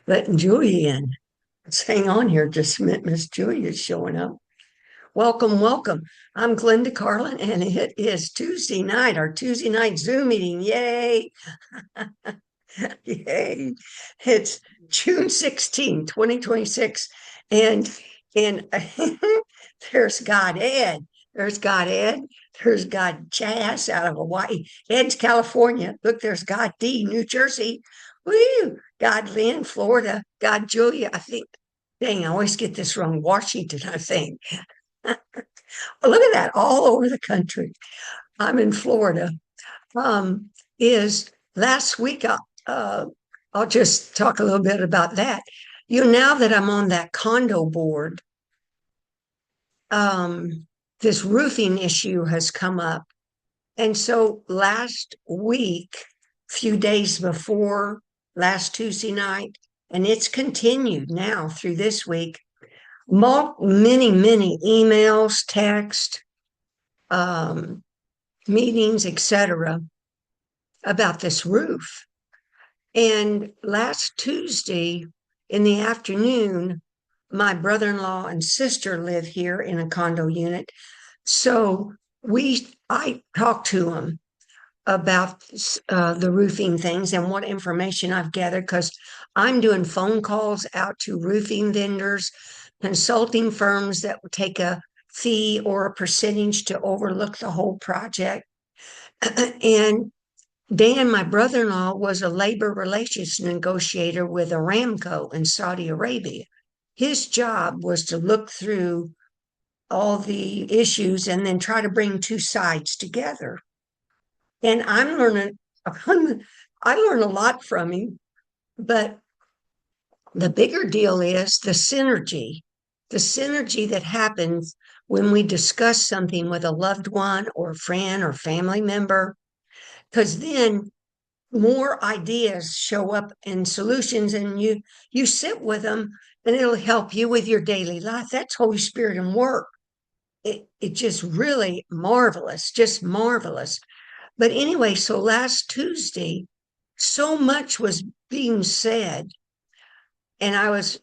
letting Julia in. Let's hang on here just a minute. Miss Julia's showing up. Welcome, welcome. I'm Glenda Carlin, and it is Tuesday night, our Tuesday night Zoom meeting. Yay! Yay! It's June 16, 2026. And there's God Ed. There's God Ed. There's God Chas out of Hawaii. Ed's California. Look, there's God D, New Jersey. Woo! God Lynn, Florida. God Julia, I think. Dang, I always get this wrong. Washington, I think. Look at that, all over the country. I'm in Florida. Is last week, I'll just talk a little bit about that. Now that I'm on that condo board, this roofing issue has come up. And so last week, few days before last Tuesday night, and it's continued now through this week, many emails, text, um, meetings, etc., about this roof. And last Tuesday in the afternoon, my brother-in-law and sister live here in a condo unit. So I talked to them about the roofing things and what information I've gathered because I'm doing phone calls out to roofing vendors, consulting firms that would take a fee or a percentage to overlook the whole project. And Dan, my brother in law, was a labor relations negotiator with Aramco in Saudi Arabia. His job was to look through all the issues and then try to bring two sides together. And I'm learning, I learn a lot from him, but the bigger deal is the synergy that happens when we discuss something with a loved one or friend or family member, because then more ideas show up and solutions, and you sit with them and it'll help you with your daily life. That's Holy Spirit and work. It just really marvelous, just marvelous. But anyway, so last Tuesday, so much was being said, and I was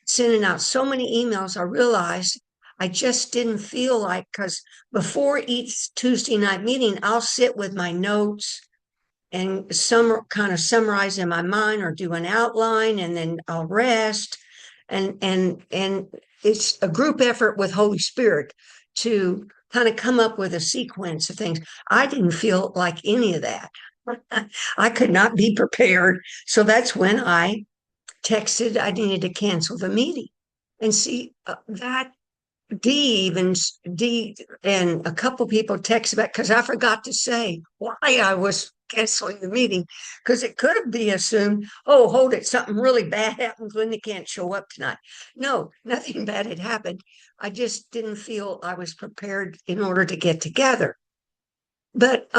sending out so many emails. I realized I just didn't feel like, because before each Tuesday night meeting, I'll sit with my notes and some kind of summarize in my mind or do an outline, and then I'll rest. And it's a group effort with Holy Spirit to kind of come up with a sequence of things. I didn't feel like any of that. I could not be prepared. So that's when I texted I needed to cancel the meeting. And see, that D and a couple people texted back because I forgot to say why I was canceling the meeting, because it could be assumed, oh, hold it, something really bad happened. Glenda can't show up tonight. No, nothing bad had happened. I just didn't feel I was prepared in order to get together. But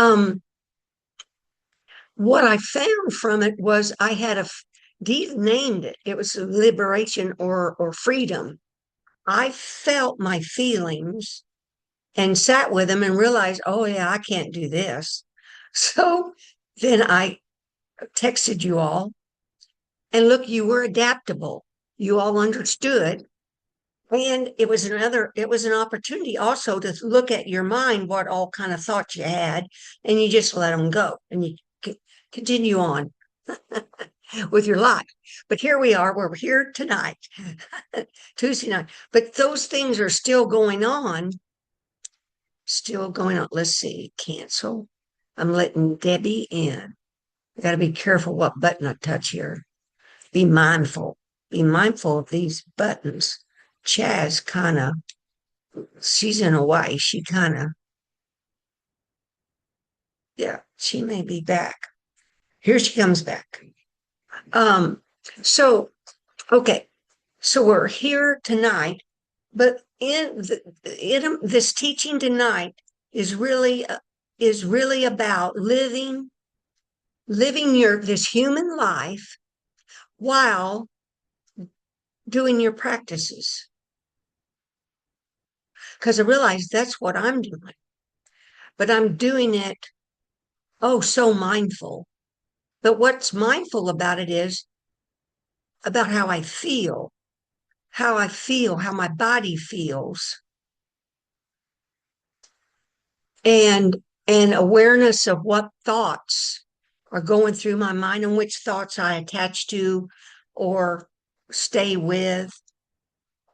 what I found from it was I had Dee named it. It was liberation or freedom. I felt my feelings and sat with them and realized, oh, yeah, I can't do this. So then I texted you all, and look, you were adaptable. You all understood. And it was an opportunity also to look at your mind, what all kind of thoughts you had, and you just let them go and you continue on with your life. But here we are, we're here tonight, Tuesday night. But those things are still going on. Still going on. Let's see, cancel. I'm letting Debbie in. I got to be careful what button I touch here. Be mindful. Be mindful of these buttons. Chaz kind of, she's in Hawaii. She kind of, yeah, she may be back. Here she comes back. Um, so, okay. So we're here tonight, but in this teaching tonight is really about living this human life while doing your practices. Because I realize that's what I'm doing, but I'm doing it, oh, so mindful. But what's mindful about it is about how my body feels, and awareness of what thoughts are going through my mind and which thoughts I attach to or stay with.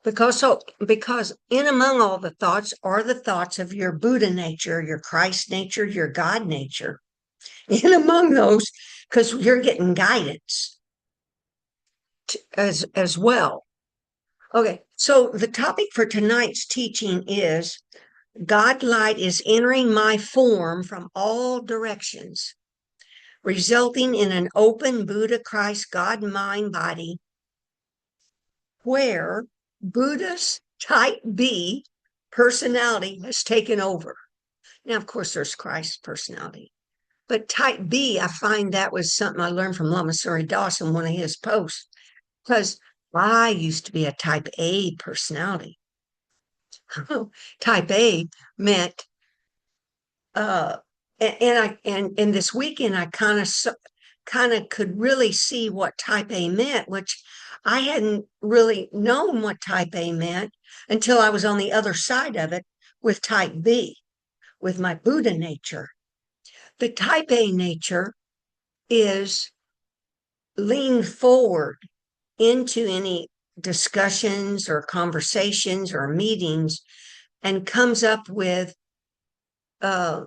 Because in among all the thoughts are the thoughts of your Buddha nature, your Christ nature, your God nature. In among those, because you're getting guidance as well. Okay, so the topic for tonight's teaching is God light is entering my form from all directions, resulting in an open Buddha Christ God mind body where Buddha's type B personality has taken over. Now, of course, there's Christ's personality, but type B, I find that was something I learned from Lama Surya Das in one of his posts, because I used to be a type A personality. Type A meant uh and this weekend I kind of could really see what type A meant, which I hadn't really known what type A meant until I was on the other side of it with type B, with my Buddha nature. The type A nature is lean forward into any discussions or conversations or meetings and comes up with uh,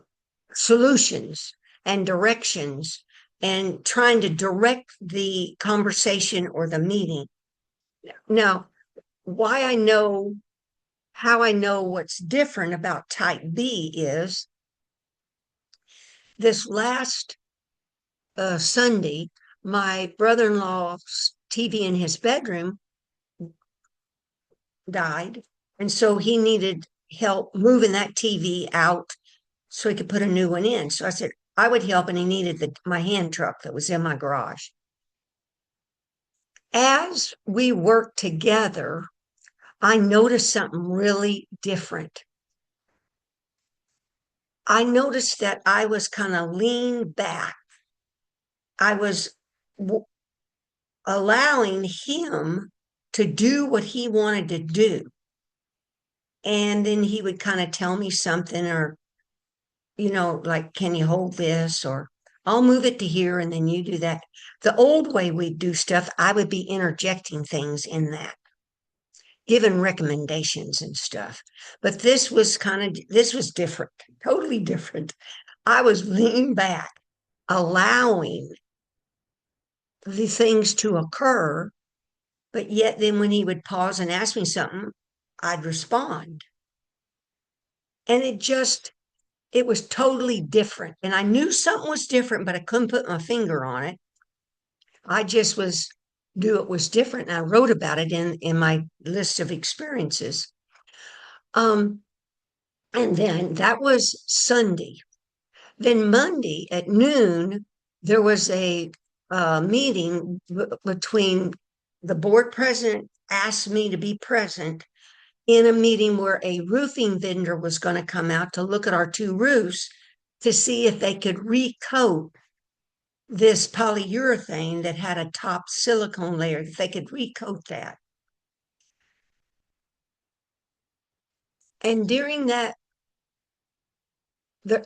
solutions and directions and trying to direct the conversation or the meeting. Now, why I know how I know what's different about type B is this last Sunday, my brother in law's TV in his bedroom died. And so he needed help moving that TV out so he could put a new one in. So I said, I would help, and he needed my hand truck that was in my garage. As we worked together, I noticed something really different. I noticed that I was kind of leaned back. I was allowing him to do what he wanted to do. And then he would kind of tell me something, or, like, can you hold this? Or I'll move it to here and then you do that. The old way we do stuff, I would be interjecting things in that, giving recommendations and stuff. But this was different, totally different. I was leaning back, allowing the things to occur, but yet then when he would pause and ask me something, I'd respond. And it was totally different. And I knew something was different, but I couldn't put my finger on it. I just knew it was different. And I wrote about it in my list of experiences. And then that was Sunday. Then Monday at noon, there was a meeting between the board president asked me to be present in a meeting where a roofing vendor was going to come out to look at our two roofs to see if they could recoat this polyurethane that had a top silicone layer, if they could recoat that. And during that,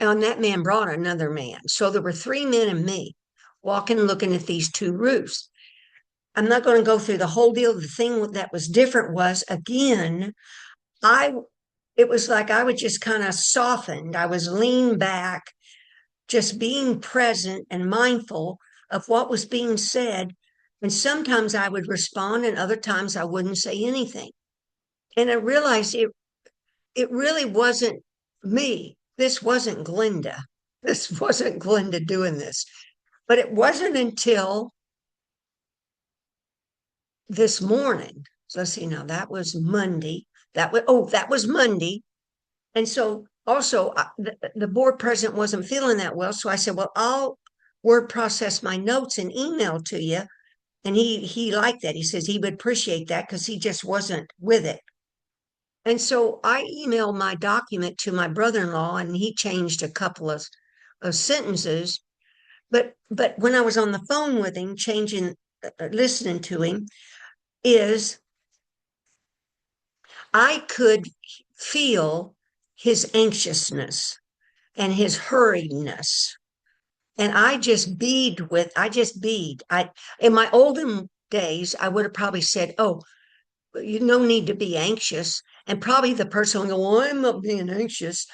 and that man brought another man. So there were three men and me walking, looking at these two roofs. I'm not going to go through the whole deal. The thing that was different was, again, it was like I was just kind of softened. I was leaned back, just being present and mindful of what was being said. And sometimes I would respond, and other times I wouldn't say anything. And I realized it really wasn't me. This wasn't Glenda. This wasn't Glenda doing this. But it wasn't until this morning. So let's see now, that was Monday. That was Monday. And so also the board president wasn't feeling that well. So I said, well, I'll word process my notes and email to you. And he liked that. He says he would appreciate that because he just wasn't with it. And so I emailed my document to my brother-in-law, and he changed a couple of sentences. But when I was on the phone with him, changing listening to him is I could feel his anxiousness and his hurriedness. And I just bead. In my olden days, I would have probably said, "Oh, you no need to be anxious." And probably the person would go, "Well, I'm not being anxious."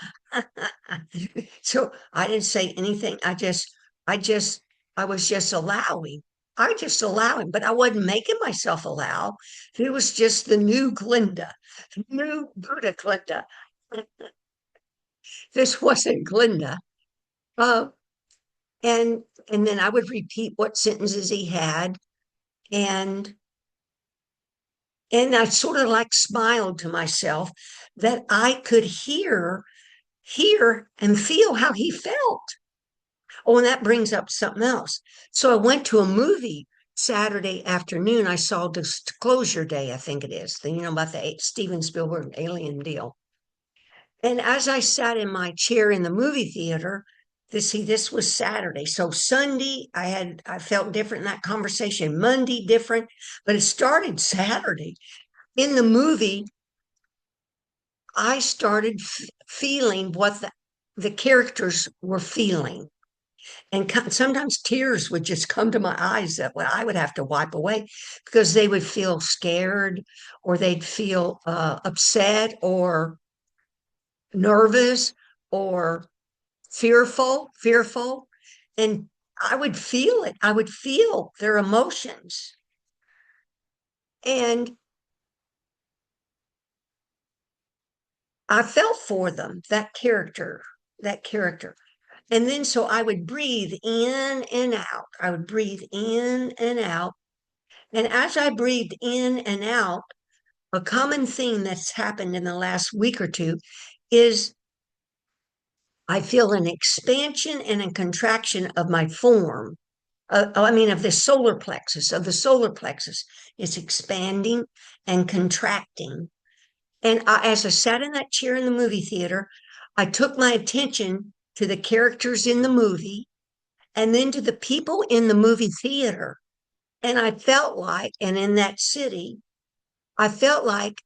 So I didn't say anything. I just, I was just allowing. I just allowing, but I wasn't making myself allow. It was just the new Glinda, new Buddha Glinda. This wasn't Glinda. Uh, and and then I would repeat what sentences he had, and I sort of like smiled to myself that I could hear and feel how he felt. Oh, and that brings up something else. So I went to a movie Saturday afternoon. I saw Disclosure Day, I think it is, about the Steven Spielberg alien deal. And as I sat in my chair in the movie theater, this was Saturday. So Sunday, I felt different in that conversation. Monday, different, but it started Saturday. In the movie, I started feeling what the characters were feeling. And sometimes tears would just come to my eyes that I would have to wipe away because they would feel scared or they'd feel upset or nervous or fearful. And I would feel it. I would feel their emotions. And I felt for them, that character. And then so I would breathe in and out. I would breathe in and out. And as I breathed in and out, a common theme that's happened in the last week or two is I feel an expansion and a contraction of my form. Of the solar plexus. It's expanding and contracting. And as I sat in that chair in the movie theater, I took my attention to the characters in the movie and then to the people in the movie theater. And I felt like, and in that city, I felt like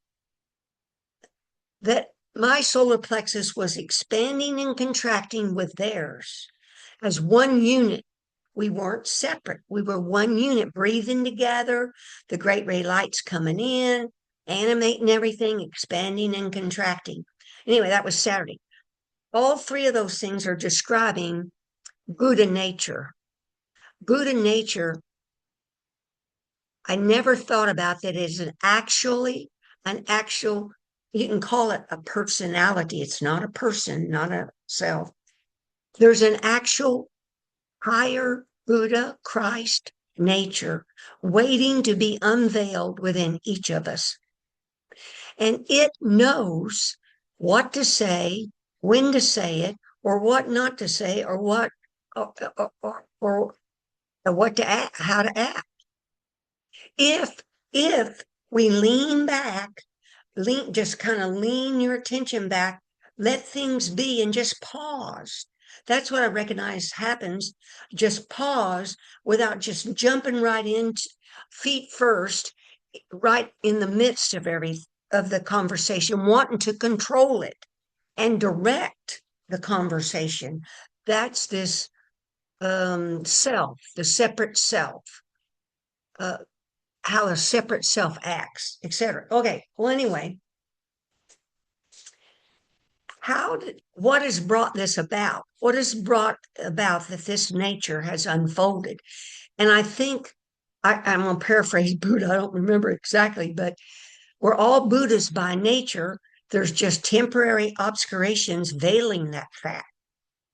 that my solar plexus was expanding and contracting with theirs as one unit. We weren't separate. We were one unit breathing together, the great ray lights coming in, animating everything, expanding and contracting. Anyway, that was Saturday. All three of those things are describing Buddha nature. Buddha nature, I never thought about that as an actual, you can call it a personality. It's not a person, not a self. There's an actual higher Buddha, Christ nature waiting to be unveiled within each of us. And it knows what to say, when to say it, or what not to say, or or what to act, how to act. If if we lean back, just kind of lean your attention back, let things be and just pause. That's what I recognize happens. Just pause without just jumping right in, feet first, right in the midst of the conversation, wanting to control it and direct the conversation. That's this self, the separate self, uh, how a separate self acts, etc. Okay. Well, anyway, what has brought this about? What has brought about that this nature has unfolded? And I think I'm going to paraphrase Buddha. I don't remember exactly, but we're all Buddhas by nature. There's just temporary obscurations veiling that fact.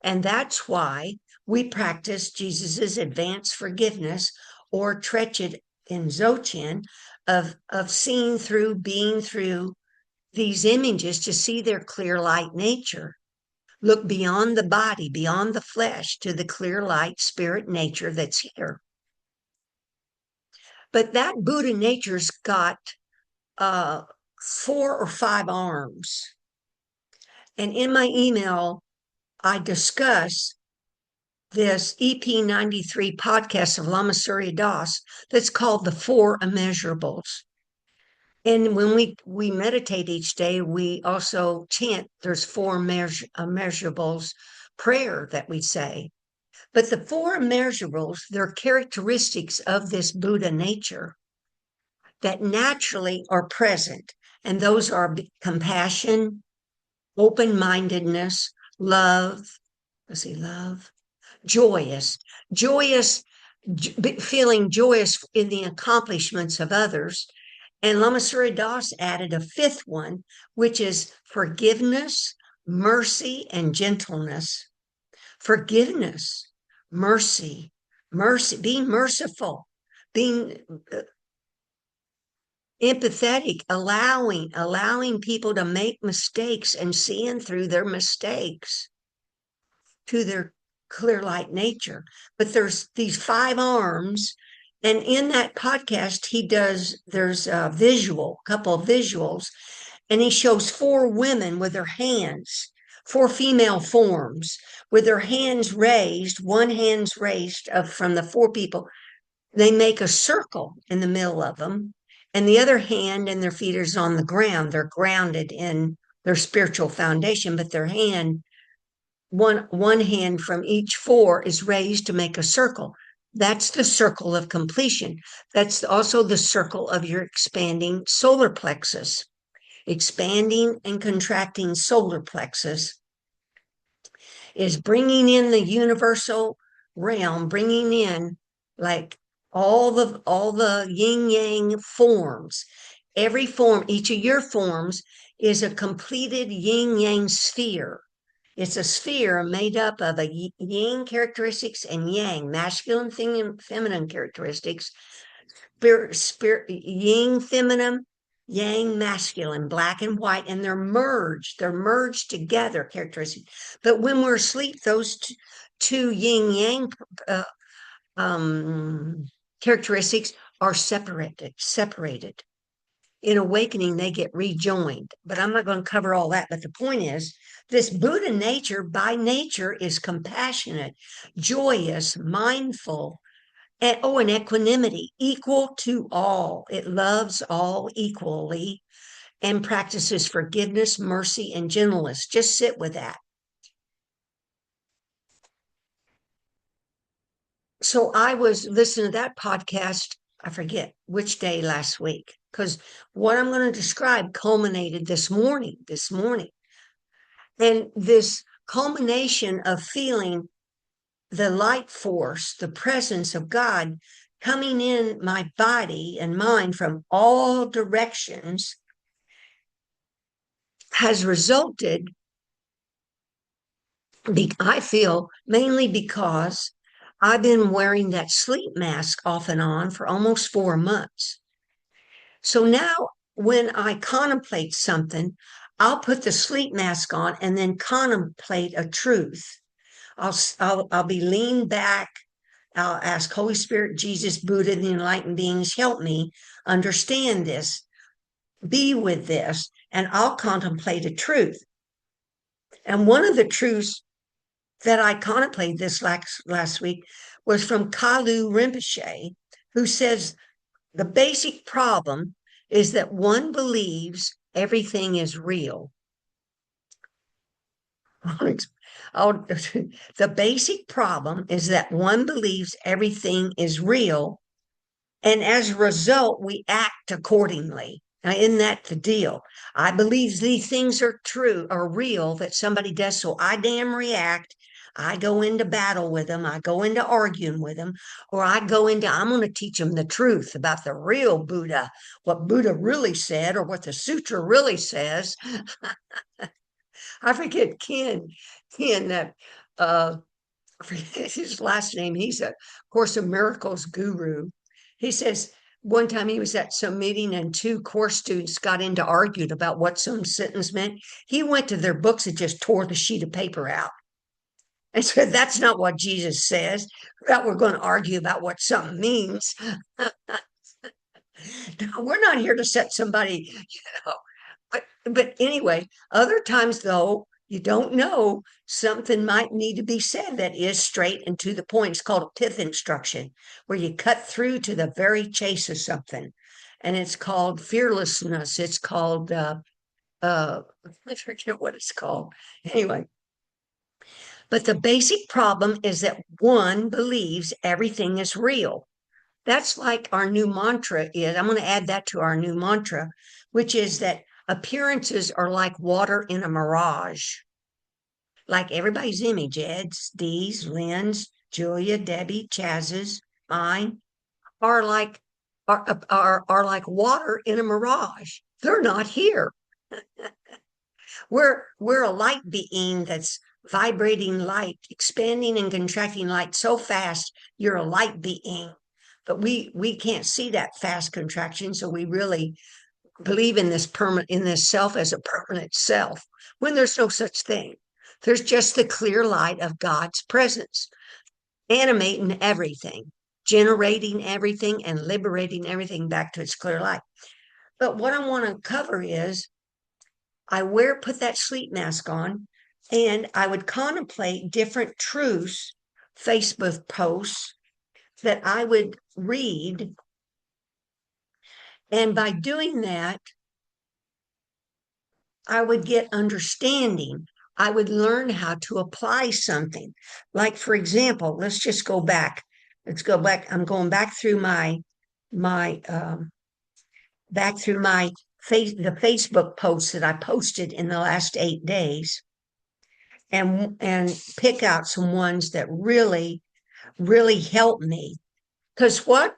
And that's why we practice Jesus's advanced forgiveness or Trechet in Dzogchen of seeing through, being through these images to see their clear light nature. Look beyond the body, beyond the flesh to the clear light spirit nature that's here. But that Buddha nature's got 4 or 5 arms. And in my email, I discuss this EP93 podcast of Lama Surya Das that's called The Four Immeasurables. And when we meditate each day, we also chant, there's four immeasurables prayer that we say. But the four immeasurables, they're characteristics of this Buddha nature that naturally are present. And those are compassion, open-mindedness, love, love, joyous, feeling joyous in the accomplishments of others. And Lama Surya Das added a fifth one, which is forgiveness, mercy, and gentleness. Forgiveness, mercy, being merciful, being empathetic, allowing people to make mistakes and seeing through their mistakes to their clear light nature. But there's these five arms. And in that podcast, there's a couple of visuals, and he shows four women with their hands, four female forms with their hands raised, one hand's raised from the four people. They make a circle in the middle of them, and the other hand and their feet is on the ground. They're grounded in their spiritual foundation, but their hand, one hand from each four is raised to make a circle. That's the circle of completion. That's also the circle of your expanding solar plexus. Expanding and contracting solar plexus is bringing in the universal realm, bringing in like all the yin yang forms. Every form, each of your forms is a completed yin yang sphere. It's a sphere made up of a yin characteristics and yang, masculine and feminine characteristics, yin feminine, yang masculine, black and white, and they're merged together characteristics. But when we're asleep, those two yin yang characteristics are separated. In awakening, they get rejoined. But I'm not going to cover all that. But the point is, this Buddha nature by nature is compassionate, joyous, mindful, and equanimity, equal to all. It loves all equally and practices forgiveness, mercy, and gentleness. Just sit with that. So I was listening to that podcast, I forget which day last week, because what I'm going to describe culminated this morning. And this culmination of feeling the light force, the presence of God coming in my body and mind from all directions has resulted, I feel, mainly because I've been wearing that sleep mask off and on for almost 4 months. So now when I contemplate something, I'll put the sleep mask on and then contemplate a truth. I'll be leaned back. I'll ask Holy Spirit, Jesus, Buddha, the enlightened beings, help me understand this, be with this, and I'll contemplate a truth. And one of the truths that I contemplated this last week was from Kalu Rinpoche, who says the basic problem is that one believes everything is real. The basic problem is that one believes everything is real, and as a result, we act accordingly. Now, isn't that the deal? I believe these things are true, are real, that somebody does, so I damn react. I go into battle with them. I go into arguing with them, or I'm going to teach them the truth about the real Buddha, what Buddha really said, or what the sutra really says. I forget Ken, that I forget his last name. He's a Course of Miracles guru. He says one time he was at some meeting and two course students got into arguing about what some sentence meant. He went to their books and just tore the sheet of paper out and said, "That's not what Jesus says. That we're going to argue about what something means." We're not here to set somebody, But anyway, other times though, You don't know, something might need to be said that is straight and to the point. It's called a pith instruction, where you cut through to the very chase of something. And it's called fearlessness. It's called, uh, I forget what it's called. Anyway, but the basic problem is that one believes everything is real. That's like our new mantra is. I'm going to add that to our new mantra, which is that appearances are like water in a mirage. Like everybody's image, Ed's, Dee's, Lynn's, Julia, Debbie, Chaz's, mine, are like are like water in a mirage. They're not here. We're a light being that's vibrating light, expanding and contracting light so fast, you're a light being. But we can't see that fast contraction, so we really believe in this permanent in this self as a permanent self when there's no such thing. There's just the clear light of God's presence, animating everything, generating everything, and liberating everything back to its clear light. But what I want to cover is put that sleep mask on, and I would contemplate different truths, Facebook posts that I would read. And by doing that, I would get understanding. I would learn how to apply something. Like, for example, let's just go back. Let's go back. I'm going back through my back through my the Facebook posts that I posted in the last 8 days, and pick out some ones that really help me. Because what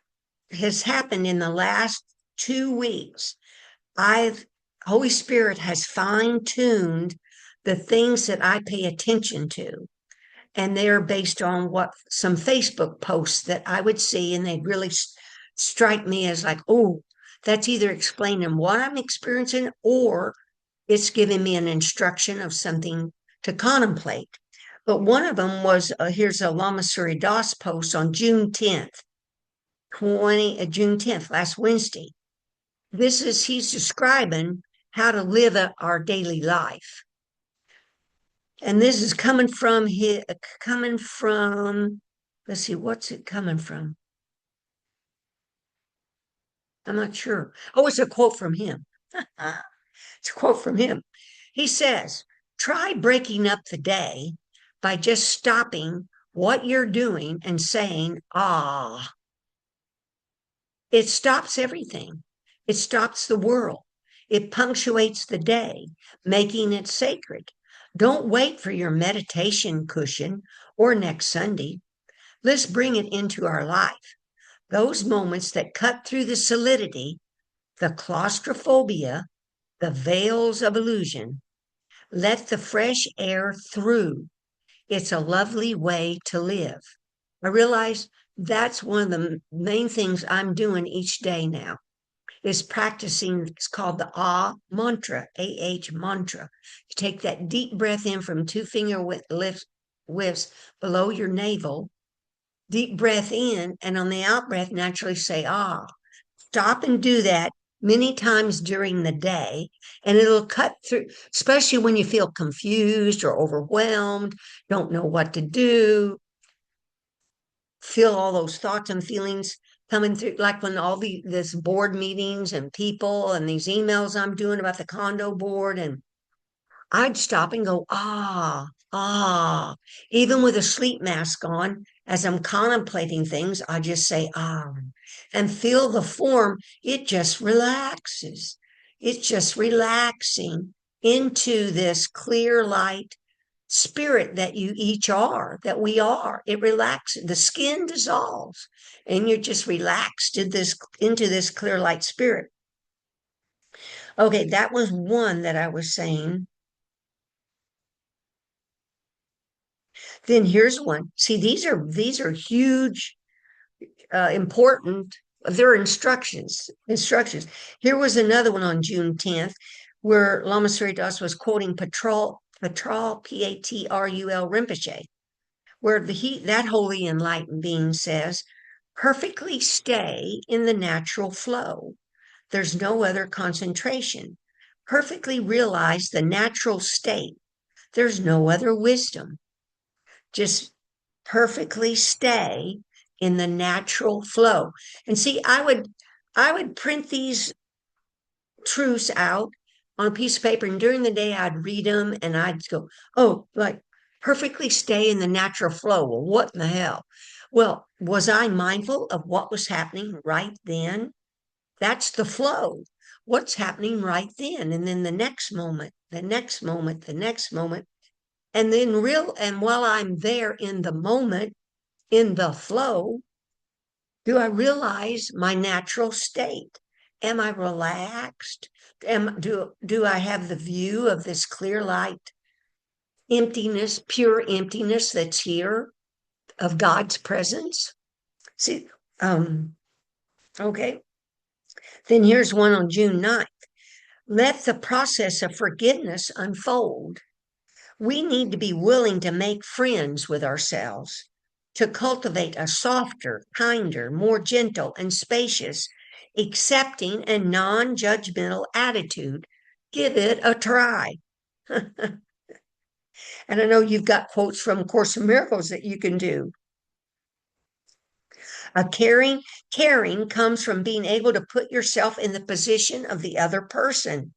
has happened in the last 2 weeks, I've Holy Spirit has fine-tuned the things that I pay attention to. And they're based on what some Facebook posts that I would see, and they'd really strike me as like, oh, that's either explaining what I'm experiencing or it's giving me an instruction of something to contemplate. But one of them was here's a Lama Surya Das post on June 10th, June 10th, last Wednesday. He's describing how to live our daily life. And this is coming from let's see, what's it coming from? I'm not sure. Oh, it's a quote from him. It's a quote from him. He says, try breaking up the day by just stopping what you're doing and saying, ah. It stops everything. It stops the world. It punctuates the day, making it sacred. Don't wait for your meditation cushion or next Sunday. Let's bring it into our life. Those moments that cut through the solidity, the claustrophobia, the veils of illusion. Let the fresh air through. It's a lovely way to live. I realize that's one of the main things I'm doing each day now is practicing. It's called the Ah mantra, AH mantra. You take that deep breath in from two finger whiffs below your navel, deep breath in, and on the out breath, naturally say ah. Stop and do that many times during the day, and it'll cut through, especially when you feel confused or overwhelmed, don't know what to do, feel all those thoughts and feelings coming through, like when all this board meetings and people and these emails I'm doing about the condo board, and I'd stop and go, ah, ah. Even with a sleep mask on, as I'm contemplating things, I just say, ah, and feel the form. It just relaxes. It's just relaxing into this clear light spirit that you each are, that we are. It relaxes. The skin dissolves, and you're just relaxed into this clear light spirit. Okay, that was one that I was saying. Then here's one. See, these are huge, important. They're instructions. Instructions. Here was another one on June 10th, where Lama Surya Das was quoting Patrul Patrul Rinpoche, where that holy enlightened being says, "Perfectly stay in the natural flow. There's no other concentration. Perfectly realize the natural state. There's no other wisdom. Just perfectly stay in the natural flow. And see, I would print these truths out on a piece of paper, and during the day I'd read them and I'd go, oh, like perfectly stay in the natural flow. Well, what in the hell? Well, was I mindful of what was happening right then? That's the flow. What's happening right then? And then the next moment, the next moment, the next moment. And while I'm there in the moment, in the flow, do I realize my natural state? Am I relaxed? Do I have the view of this clear light, emptiness, pure emptiness that's here of God's presence? See, um, okay. Then here's one on June 9th. Let the process of forgiveness unfold. We need to be willing to make friends with ourselves, to cultivate a softer, kinder, more gentle and spacious, accepting and non judgmental attitude. Give it a try. And I know you've got quotes from Course in Miracles that you can do. Caring comes from being able to put yourself in the position of the other person.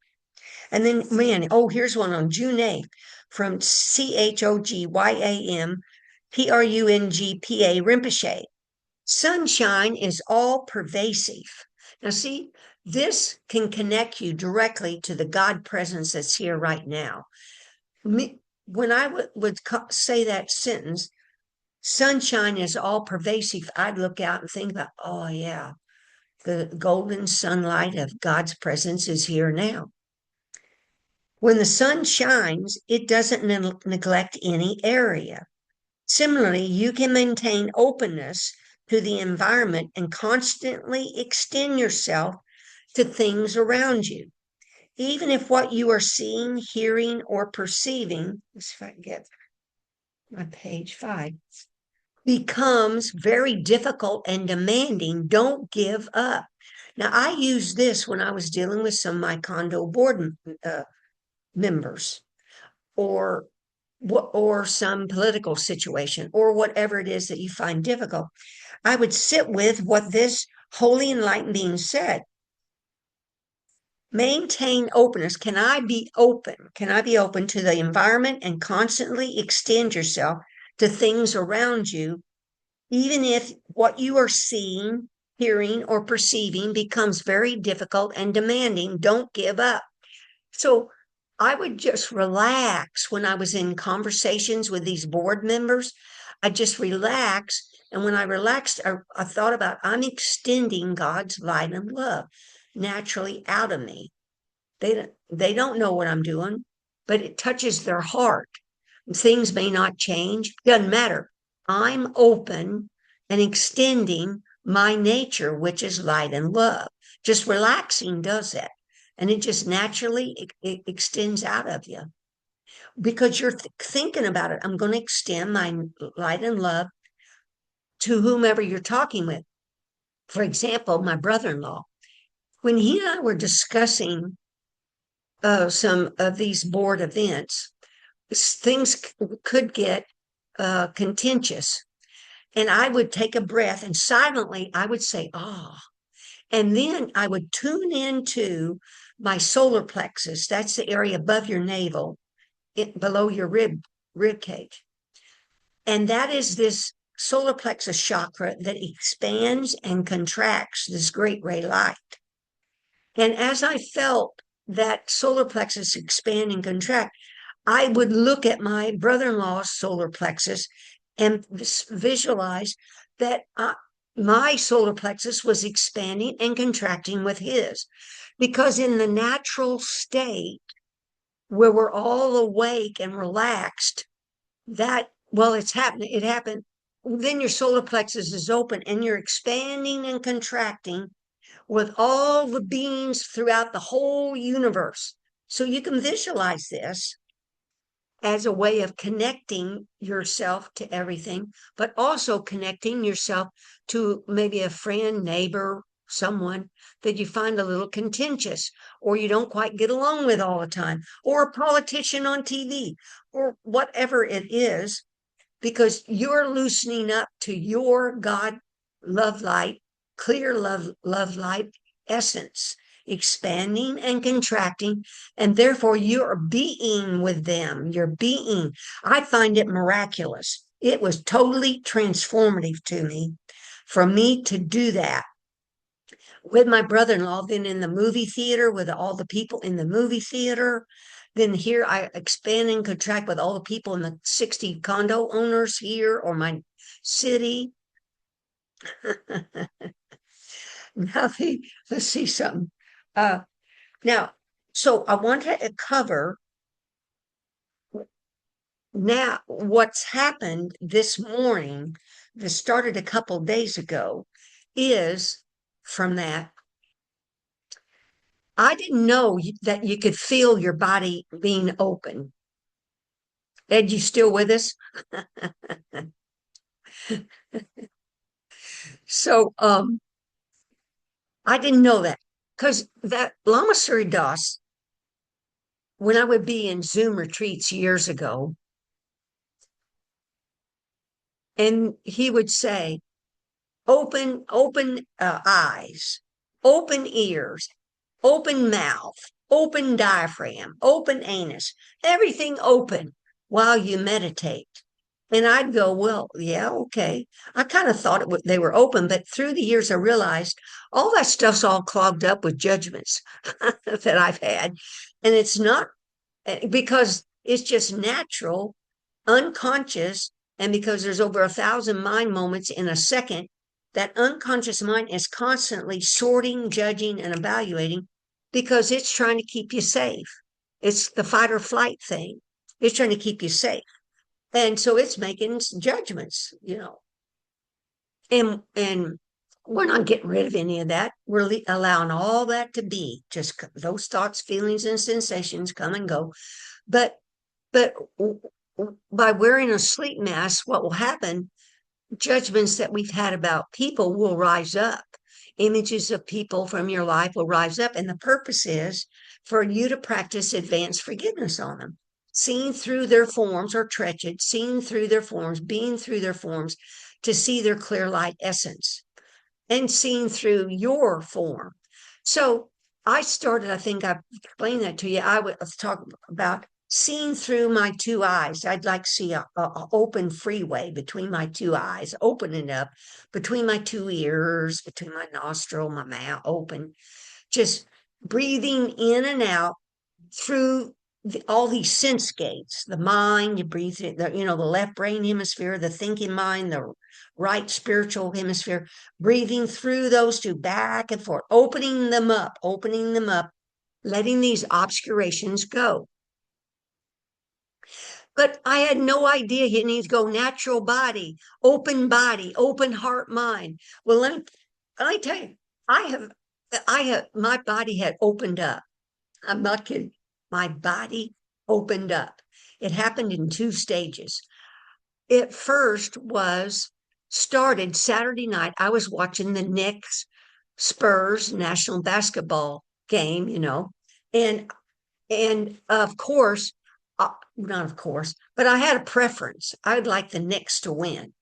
And then, man, oh, here's one on June 8th from CHOGYAM PRUNGPA Rinpoche. Sunshine is all pervasive. Now, see, this can connect you directly to the God presence that's here right now. When I would say that sentence, sunshine is all pervasive, I'd look out and think about, oh, yeah, the golden sunlight of God's presence is here now. When the sun shines, it doesn't neglect any area. Similarly, you can maintain openness to the environment and constantly extend yourself to things around you. Even if what you are seeing, hearing, or perceiving, let's see if I can get my page 5, becomes very difficult and demanding, don't give up. Now, I used this when I was dealing with some of my condo board members, or some political situation, or whatever it is that you find difficult. I would sit with what this holy enlightened being said. Maintain openness. Can I be open? Can I be open to the environment and constantly extend yourself to things around you, even if what you are seeing, hearing, or perceiving becomes very difficult and demanding? Don't give up. So I would just relax when I was in conversations with these board members. I just relax. And when I relaxed, I thought about I'm extending God's light and love naturally out of me. They don't know what I'm doing, but it touches their heart. Things may not change, doesn't matter. I'm open and extending my nature, which is light and love. Just relaxing does that. And it just naturally it extends out of you because you're thinking about it. I'm going to extend my light and love to whomever you're talking with. For example, my brother-in-law, when he and I were discussing some of these board events, things could get contentious. And I would take a breath and silently I would say, oh. And then I would tune into my solar plexus. That's the area above your navel, below your rib cage. And that is this solar plexus chakra that expands and contracts this great ray light. And as I felt that solar plexus expand and contract, I would look at my brother-in-law's solar plexus and visualize that my solar plexus was expanding and contracting with his. Because in the natural state where we're all awake and relaxed, it's happening. It happened. Then your solar plexus is open and you're expanding and contracting with all the beings throughout the whole universe. So you can visualize this as a way of connecting yourself to everything, but also connecting yourself to maybe a friend, neighbor, someone that you find a little contentious or you don't quite get along with all the time, or a politician on TV, or whatever it is, because you're loosening up to your God love light, clear love light essence, expanding and contracting, and therefore you're being with them. You're being. I find it miraculous. It was totally transformative to me for me to do that with my brother-in-law, then in the movie theater with all the people in the movie theater. Then here I expand and contract with all the people in the 60 condo owners here or my city. Now, let's see something. Uh, now, so I wanted to cover now what's happened this morning that started a couple days ago is from that. I didn't know that you could feel your body being open. Ed, you still with us? So I didn't know that because that Lama Surya Das, when I would be in Zoom retreats years ago, and he would say, open eyes, open ears, open mouth, open diaphragm, open anus, everything open while you meditate. And I'd go, well, yeah, okay. I kind of thought they were open, but through the years, I realized all that stuff's all clogged up with judgments that I've had. And it's not because it's just natural, unconscious. And because there's over 1,000 mind moments in a second, that unconscious mind is constantly sorting, judging, and evaluating because it's trying to keep you safe. It's the fight or flight thing. It's trying to keep you safe. And so it's making judgments, and we're not getting rid of any of that. We're allowing all that to be. Just those thoughts, feelings, and sensations come and go. But by wearing a sleep mask, what will happen? Judgments that we've had about people will rise up. Images of people from your life will rise up, and the purpose is for you to practice advanced forgiveness on them, seeing through their forms or treacherous, seeing through their forms, being through their forms, to see their clear light essence, and seeing through your form. So I started, I think I explained that to you. I was talking about seeing through my two eyes. I'd like to see a open freeway between my two eyes, opening up between my two ears, between my nostril, my mouth open, just breathing in and out through all these sense gates. The mind, you breathe through the left brain hemisphere, the thinking mind, the right spiritual hemisphere, breathing through those two back and forth, opening them up, letting these obscurations go. But I had no idea he needs to go natural body, open heart, mind. Well, let me tell you, my body had opened up. I'm not kidding. My body opened up. It happened in two stages. It first started Saturday night. I was watching the Knicks Spurs national basketball game, and of course, not of course, but I had a preference. I'd like the Knicks to win.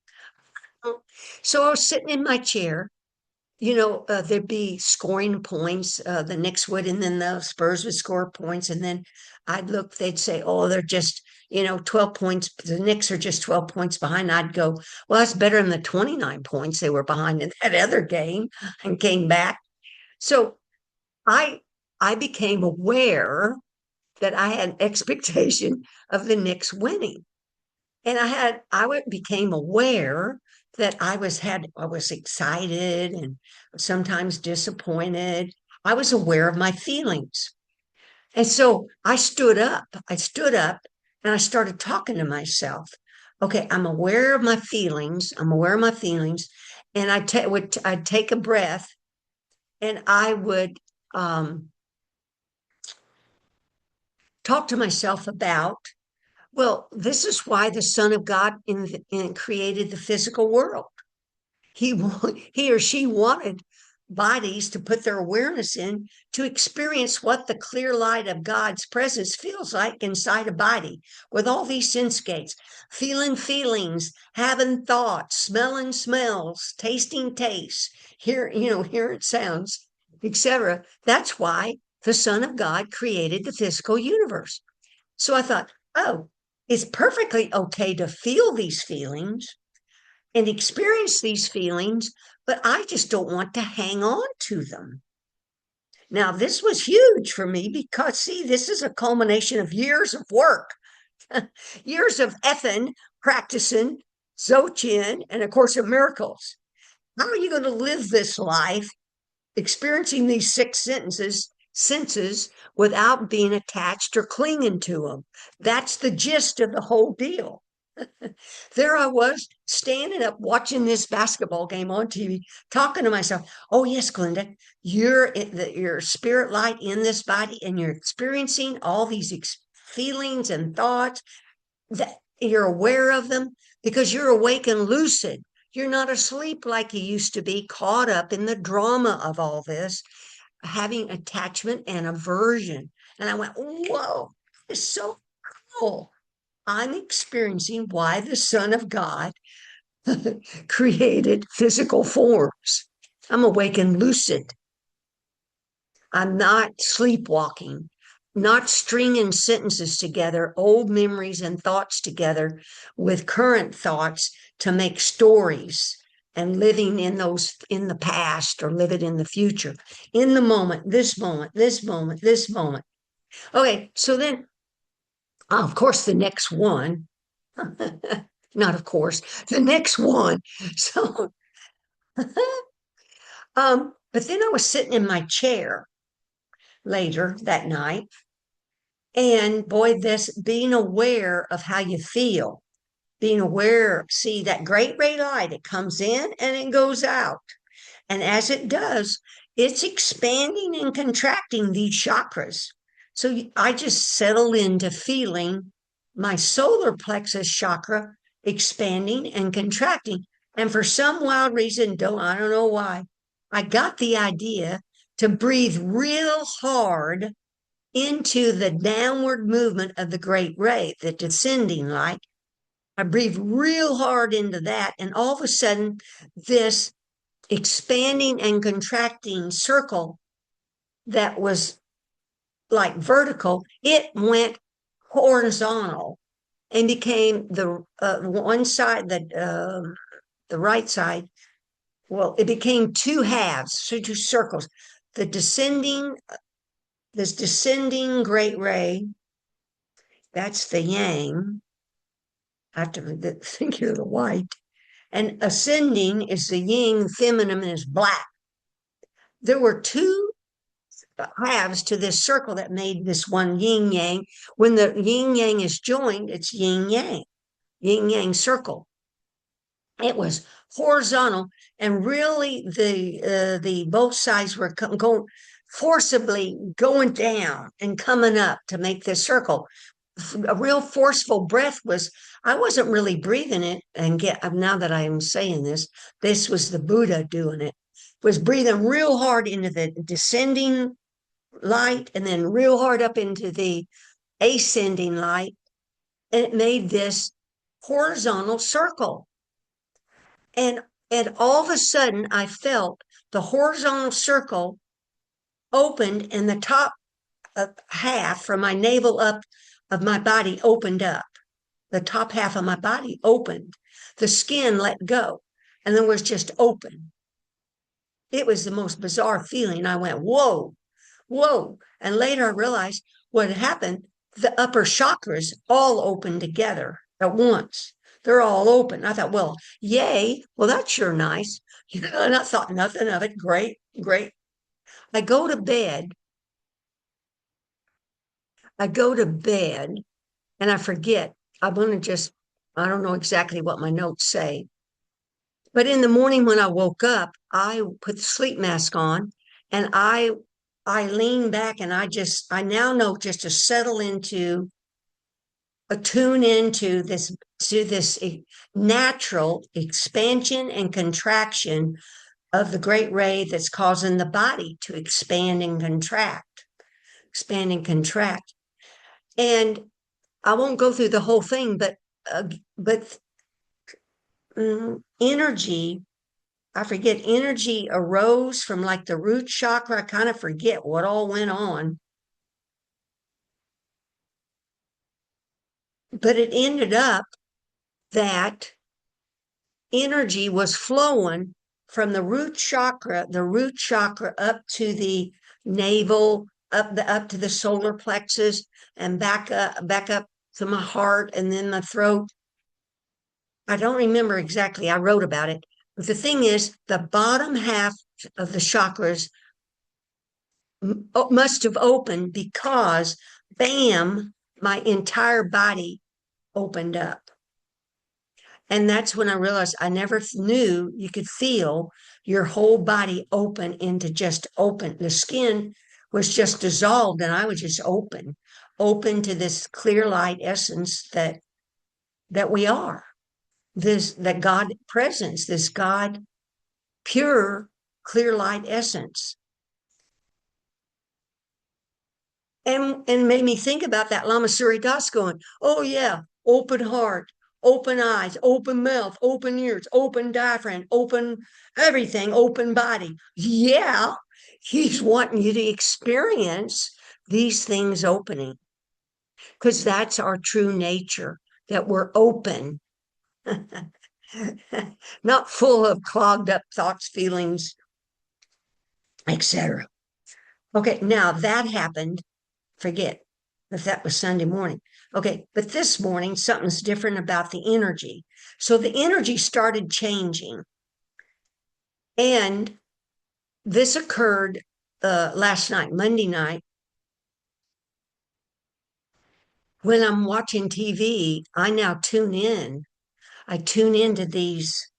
So I was sitting in my chair. There'd be scoring points, the Knicks would, and then the Spurs would score points. And then I'd look, they'd say, oh, they're just, 12 points. The Knicks are just 12 points behind. I'd go, well, that's better than the 29 points they were behind in that other game and came back. So I became aware that I had an expectation of the Knicks winning. And became aware that I was excited and sometimes disappointed. I was aware of my feelings. And so I stood up and I started talking to myself. Okay, I'm aware of my feelings. And I'd take a breath and I would talk to myself about, well, this is why the Son of God created the physical world. He or she wanted bodies to put their awareness in to experience what the clear light of God's presence feels like inside a body with all these sense gates, feeling feelings, having thoughts, smelling smells, tasting tastes, hearing sounds, etc. That's why the Son of God created the physical universe. So I thought, oh, it's perfectly okay to feel these feelings and experience these feelings, but I just don't want to hang on to them. Now, this was huge for me because, see, this is a culmination of years of work, years of effing, practicing, Dzogchen, and A Course of Miracles. How are you going to live this life experiencing these senses without being attached or clinging to them? That's the gist of the whole deal. There I was standing up watching this basketball game on TV, talking to myself. Oh, yes, Glenda, your spirit light in this body, and you're experiencing all these feelings and thoughts that you're aware of them because you're awake and lucid. You're not asleep like you used to be, caught up in the drama of all this, having attachment and aversion. And I went, whoa, it's so cool. I'm experiencing why the Son of God created physical forms. I'm awake and lucid. I'm not sleepwalking, not stringing sentences together, old memories and thoughts together with current thoughts to make stories and living in those in the past or live it in the future. In the moment, this moment, this moment, this moment. Okay, so then, of course, the next one, not of course, the next one. So, but then I was sitting in my chair later that night. And boy, this being aware of how you feel, being aware, see that great ray light, it comes in and it goes out. And as it does, it's expanding and contracting these chakras. So I just settle into feeling my solar plexus chakra expanding and contracting. And for some wild reason, I don't know why, I got the idea to breathe real hard into the downward movement of the great ray, the descending light. I breathe real hard into that. And all of a sudden, this expanding and contracting circle that was like vertical, it went horizontal and became the one side, the right side. Well, it became two halves, so two circles. The descending, this descending great ray, that's the yang. I have to think here the white. And ascending is the yin, feminine is black. There were two halves to this circle that made this one yin yang. When the yin yang is joined, it's yin yang circle. It was horizontal, and really the both sides were going forcibly going down and coming up to make this circle. A real forceful breath was, I wasn't really breathing it, and now that I'm saying this was the Buddha doing it, was breathing real hard into the descending light and then real hard up into the ascending light, and it made this horizontal circle. And all of a sudden I felt the horizontal circle opened, and the top half from my navel up of my body opened up. The top half of my body opened. The skin let go, and then was just open. It was the most bizarre feeling. I went, whoa, whoa. And later I realized what had happened. The upper chakras all opened together at once. They're all open. I thought, well, yay. Well, that's sure nice. And I thought nothing of it. Great, great. I go to bed. I go to bed and I forget. I want to just, I don't know exactly what my notes say. But in the morning when I woke up, I put the sleep mask on and I lean back and I now know just to settle into, attune into this natural expansion and contraction of the great ray that's causing the body to expand and contract, expand and contract. And I won't go through the whole thing, but energy, I forget, energy arose from like the root chakra. I kind of forget what all went on, but it ended up that energy was flowing from the root chakra up to the navel, up to the solar plexus, and back up to my heart, and then my throat. I don't remember exactly. I wrote about it. But the thing is, the bottom half of the chakras must have opened because, bam, my entire body opened up. And that's when I realized I never knew you could feel your whole body open into just open. The skin was just dissolved and I was just open to this clear light essence that we are. That God presence, this God pure clear light essence. And made me think about that Lama Surya Das going, oh yeah, open heart, open eyes, open mouth, open ears, open diaphragm, open everything, open body. Yeah, he's wanting you to experience these things opening because that's our true nature, that we're open, not full of clogged up thoughts, feelings, etc. Okay, now that happened. Forget if that was Sunday morning. Okay, but this morning, something's different about the energy. So the energy started changing. And this occurred last night, Monday night. When I'm watching TV, I now tune in. I tune into these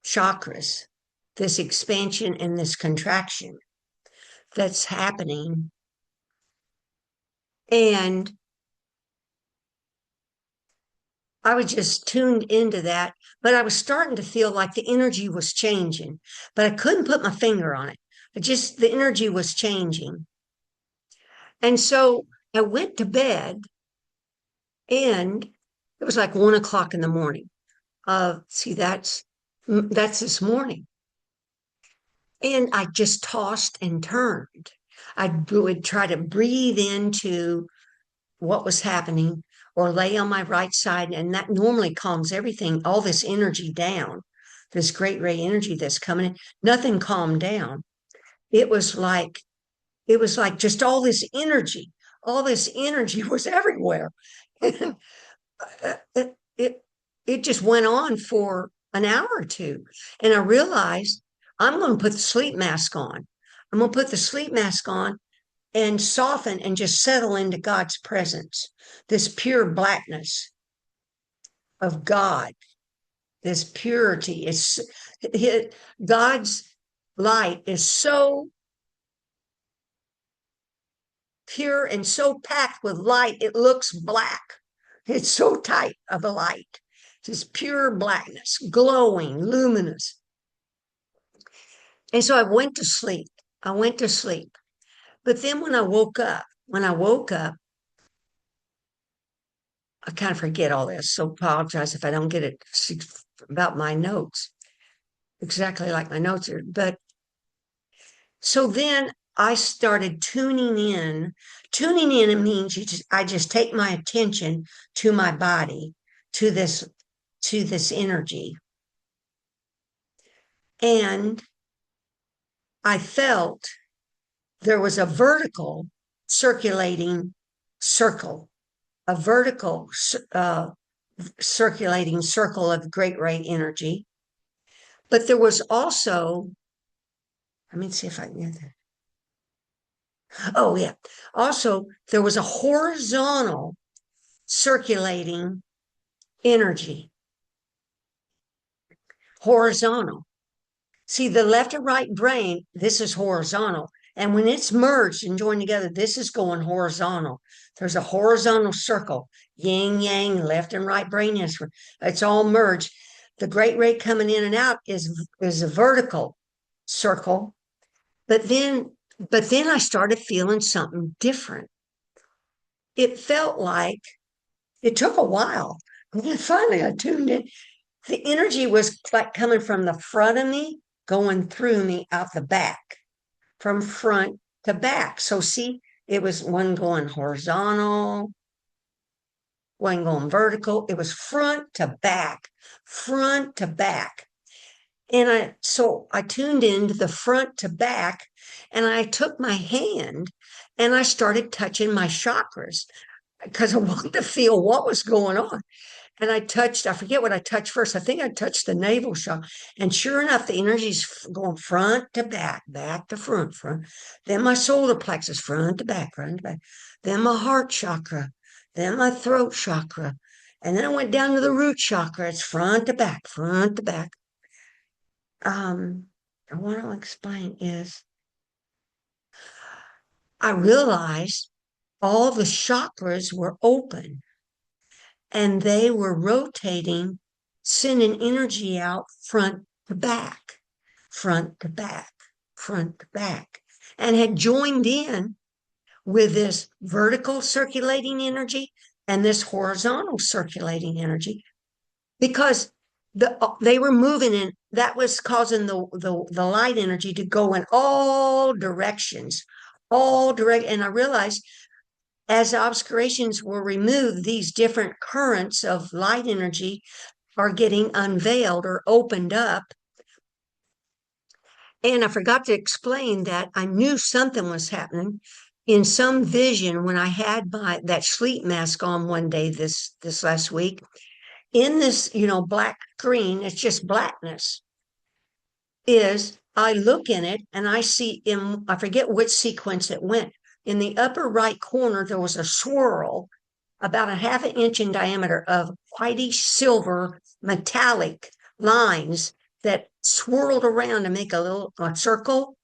chakras, this expansion and this contraction that's happening. And I was just tuned into that, but I was starting to feel like the energy was changing, but I couldn't put my finger on it. The energy was changing. And so I went to bed and it was like 1 o'clock in the morning. See, that's this morning. And I just tossed and turned. I would try to breathe into what was happening or lay on my right side. And that normally calms everything, all this energy down, this great ray energy that's coming in. Nothing calmed down. It was like, just all this energy was everywhere. And it, it just went on for an hour or two. And I realized I'm going to put the sleep mask on. I'm going to put the sleep mask on and soften and just settle into God's presence, this pure blackness of God, this purity. God's light is so pure and so packed with light, it looks black. It's so tight of a light. This pure blackness, glowing, luminous. And so I went to sleep. I went to sleep. But then when I woke up, I kind of forget all this. So apologize if I don't get it about my notes exactly like my notes are. But so then I started tuning in. Tuning in means I just take my attention to my body, to this energy. And I felt there was a vertical circulating circle, a vertical circulating circle of great ray energy. But there was also, let me see if I can get that. Oh, yeah. Also, there was a horizontal circulating energy. Horizontal. See, the left and right brain, this is horizontal. And when it's merged and joined together, this is going horizontal. There's a horizontal circle, yin yang, left and right brain. It's all merged. the great ray coming in and out is a vertical circle. But then I started feeling something different. It felt like it took a while. And then finally I tuned in. The energy was like coming from the front of me, going through me out the back, from front to back. So see, it was one going horizontal, one going vertical. It was front to back, front to back. And I tuned into the front to back, and I took my hand and I started touching my chakras because I wanted to feel what was going on. And I forget what I touched first. I think I touched the navel chakra. And sure enough, the energy's going front to back, back to front, front. Then my solar plexus, front to back, front to back. Then my heart chakra. Then my throat chakra. And then I went down to the root chakra. It's front to back, front to back. What I'll explain is I realized all the chakras were open and they were rotating, sending energy out front to back, front to back, front to back, and had joined in with this vertical circulating energy and this horizontal circulating energy because they were moving in that was causing the light energy to go in all directions, all direct. And I realized as obscurations were removed, these different currents of light energy are getting unveiled or opened up. And I forgot to explain that I knew something was happening in some vision when I had that sleep mask on one day this last week. In this, black screen, it's just blackness. Is I look in it and I see I forget which sequence it went. In the upper right corner, there was a swirl about a half an inch in diameter of whitish silver metallic lines that swirled around to make a circle.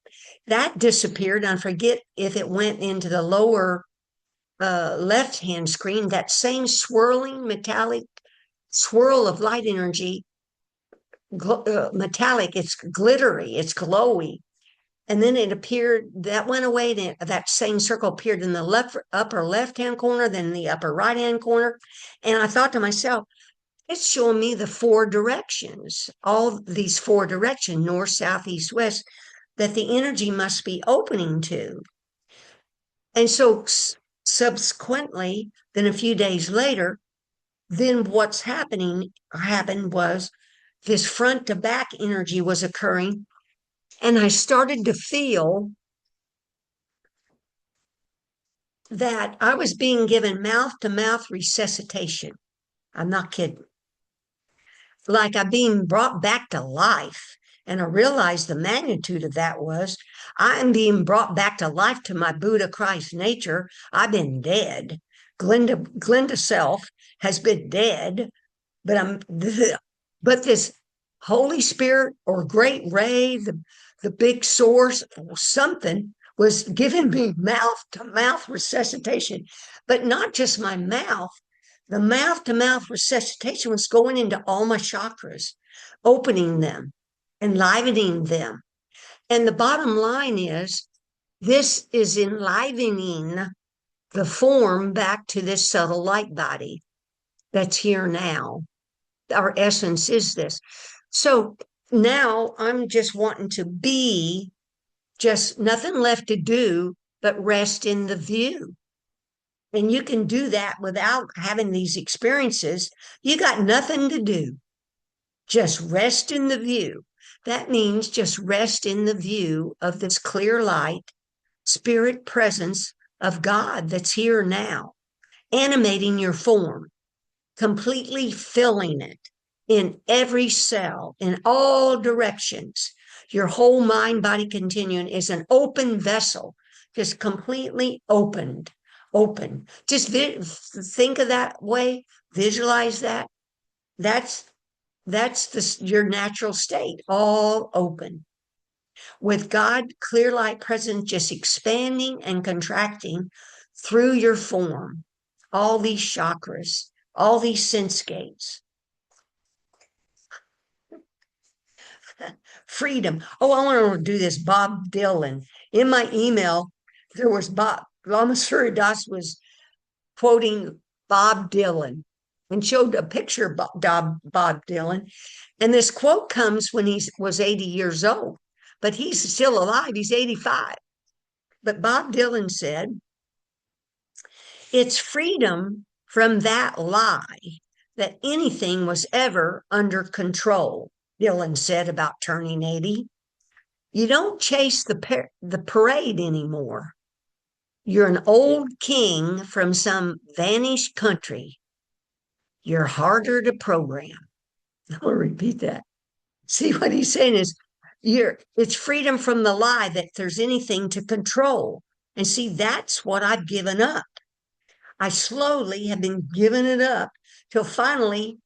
That disappeared. And I forget if it went into the lower left hand screen. That same swirling metallic swirl of light energy, metallic, it's glittery, it's glowy. And then it appeared, that went away. That same circle appeared in the upper left hand corner, then in the upper right hand corner. And I thought to myself, it's showing me the four directions, all these four directions, north, south, east, west, that the energy must be opening to. And so subsequently, then a few days later, then what's happened was this front to back energy was occurring. And I started to feel that I was being given mouth to mouth resuscitation. I'm not kidding. Like I'm being brought back to life. And I realized the magnitude of that was I am being brought back to life to my Buddha Christ nature. I've been dead. Glenda self has been dead, but but this Holy Spirit or great ray, the big source or something was giving me mouth to mouth resuscitation, but not just my mouth. The mouth to mouth resuscitation was going into all my chakras, opening them, enlivening them. And the bottom line is this is enlivening the form back to this subtle light body that's here now. Our essence is this. So now I'm just wanting to be just nothing left to do but rest in the view. And you can do that without having these experiences. You got nothing to do. Just rest in the view. That means just rest in the view of this clear light, spirit presence of God that's here now, animating your form, completely filling it in every cell, in all directions. Your whole mind body continuum is an open vessel, just completely opened, open. Just think of that way, visualize that. That's your natural state, all open. With God, clear light present, just expanding and contracting through your form, all these chakras, all these sense gates. freedom. Oh, I want to do this. Bob Dylan. In my email, there was Lama Suryadas was quoting Bob Dylan and showed a picture of Bob Dylan. And this quote comes when he was 80 years old, but he's still alive. He's 85. But Bob Dylan said, it's freedom from that lie that anything was ever under control, Dylan said about turning 80. You don't chase the parade anymore. You're an old king from some vanished country. You're harder to program. I'll repeat that. See, what he's saying is it's freedom from the lie that there's anything to control. And see, that's what I've given up. I slowly have been giving it up till finally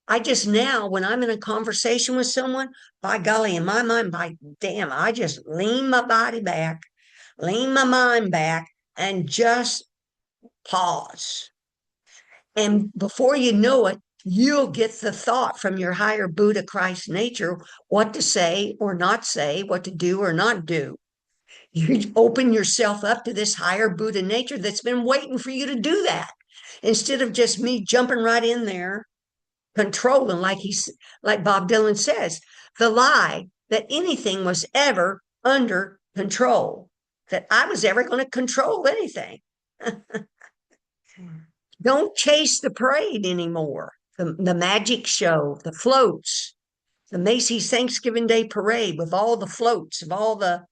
I just now, when I'm in a conversation with someone, by golly, in my mind, by damn, I just lean my body back, lean my mind back, and just pause. And before you know it, you'll get the thought from your higher Buddha Christ nature what to say or not say, what to do or not do. You open yourself up to this higher Buddha nature that's been waiting for you to do that instead of just me jumping right in there, controlling, like Bob Dylan says, the lie that anything was ever under control, that I was ever going to control anything. Don't chase the parade anymore. The magic show, the floats, the Macy's Thanksgiving Day parade with all the floats, of all the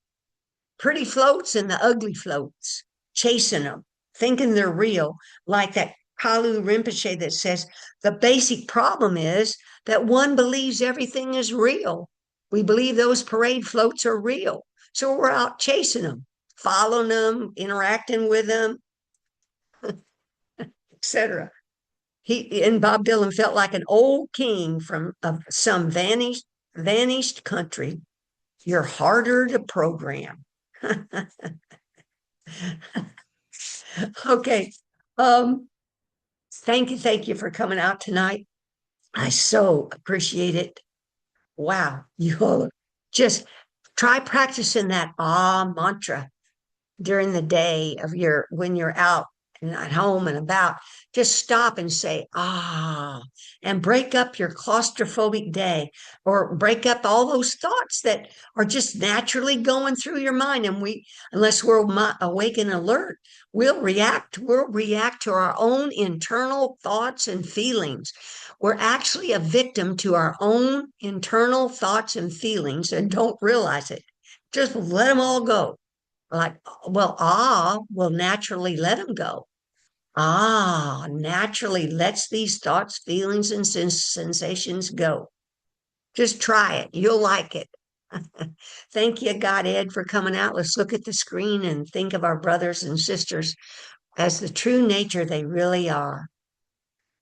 pretty floats and the ugly floats, chasing them, thinking they're real, like that Kalu Rinpoche that says the basic problem is that one believes everything is real. We believe those parade floats are real. So we're out chasing them, following them, interacting with them, etc. He and Bob Dylan felt like an old king from some vanished country. You're harder to program. Okay. Um, thank you for coming out tonight. I so appreciate it. Wow, you all just try practicing that mantra during the day of your when you're out and at home and about. Just stop and say and break up your claustrophobic day, or break up all those thoughts that are just naturally going through your mind. And unless we're awake and alert, we'll react to our own internal thoughts and feelings. We're actually a victim to our own internal thoughts and feelings and don't realize it. Just let them all go. Like, well, will naturally let them go. Naturally lets these thoughts, feelings, and sensations go. Just try it. You'll like it. Thank you, God Ed, for coming out. Let's look at the screen and think of our brothers and sisters as the true nature they really are.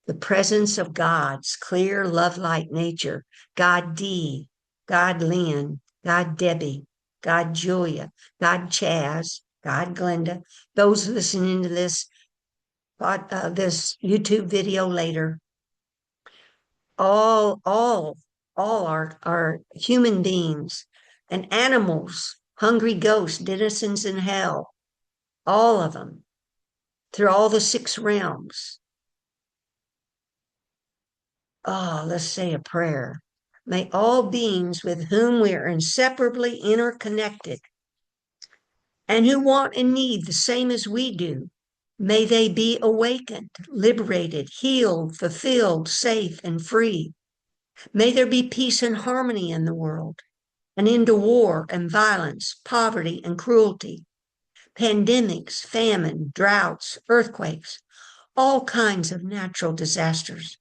The presence of God's clear, love light nature. God D, God Lynn, God Debbie, God Julia, God Chaz, God Glenda, those listening to this YouTube video later, all, all, all are human beings and animals, hungry ghosts, denizens in hell, all of them, through all the six realms. Let's say a prayer. May all beings with whom we are inseparably interconnected and who want and need the same as we do, may they be awakened, liberated, healed, fulfilled, safe, and free. May there be peace and harmony in the world, an end to war and violence, poverty and cruelty, pandemics, famine, droughts, earthquakes, all kinds of natural disasters.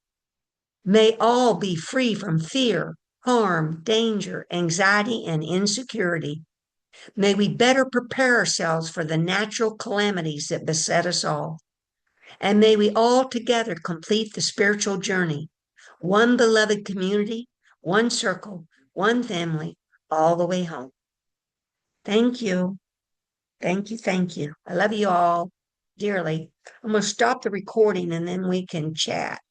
May all be free from fear, harm, danger, anxiety, and insecurity. May we better prepare ourselves for the natural calamities that beset us all. And may we all together complete the spiritual journey, one beloved community, one circle, one family, all the way home. Thank you. Thank you. Thank you. I love you all dearly. I'm going to stop the recording and then we can chat.